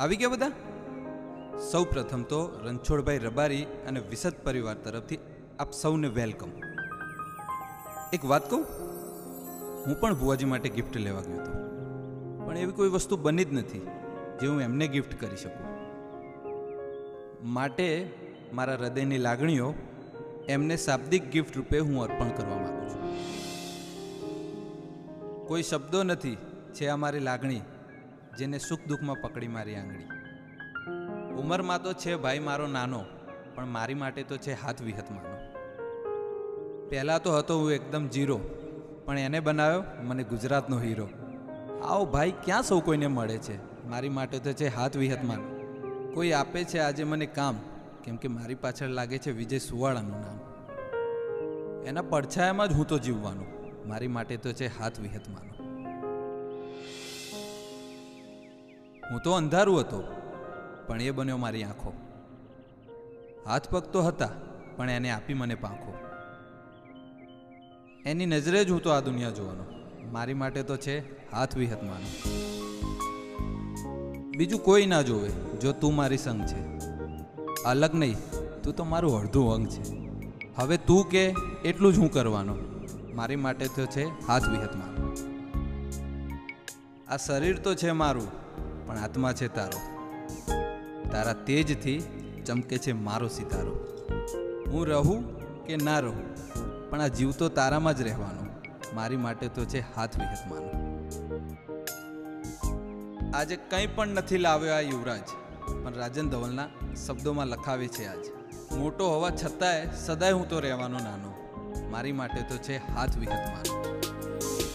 આવી ગયા બધા? સૌ પ્રથમ તો રણછોડભાઈ રબારી અને વિસદ પરિવાર તરફથી આપ સૌને વેલકમ. એક વાત કહું, હું પણ ભુવાજી માટે ગિફ્ટ લેવા ગયો હતો, પણ એવી કોઈ વસ્તુ બની જ નથી જે હું એમને ગિફ્ટ કરી શકું. માટે મારા હૃદયની લાગણીઓ એમને શાબ્દિક ગિફ્ટ રૂપે હું અર્પણ કરવા માગું છું. કોઈ શબ્દો નથી છે આ મારી લાગણી, જેને સુખ દુઃખમાં પકડી મારી આંગળી. ઉંમરમાં તો છે ભાઈ મારો નાનો, પણ મારી માટે તો છે હાથ વિહત માનો. પહેલાં તો હતો હું એકદમ જીરો, પણ એને બનાવ્યો મને ગુજરાતનો હીરો. આવો ભાઈ ક્યાં સૌ કોઈને મળે છે, મારી માટે તો છે હાથ વિહત માનો. કોઈ આપે છે આજે મને કામ, કેમ કે મારી પાછળ લાગે છે વિજય સુવાળાનું નામ. એના પડછાયામાં જ હું તો જીવવાનું, મારી માટે તો છે હાથ વિહત માનો. હું તો અંધારું હતો, પણ એ બન્યો મારી આંખો. હાથ પગ તો હતા, પણ એને આપી મને પાંખો. એની નજરે જ હું તો આ દુનિયા જોવાનો, મારી માટે તો છે હાથ વિહત માનો. બીજું કોઈ ના જોવે જો તું મારી સંગ છે, અલગ નહીં, તું તો મારું અડધું અંગ છે. હવે તું કે એટલું જ હું કરવાનો, મારી માટે તો છે હાથ વિહત માનો. આ શરીર તો છે મારું, પણ આત્મા છે તારો. તારા તેજથી ચમકે છે મારો સિતારો. હું રહું કે ના રહું, પણ આ જીવ તો તારામાં જ રહેવાનો, મારી માટે તો છે હાથ વિહત માનો. આજે કંઈ પણ નથી લાવ્યો આ યુવરાજ, પણ રાજન ધવલના શબ્દોમાં લખાવે છે આજ. મોટો હોવા છતાંય સદાય હું તો રહેવાનો નાનો, મારી માટે તો છે હાથ વિહત માનો.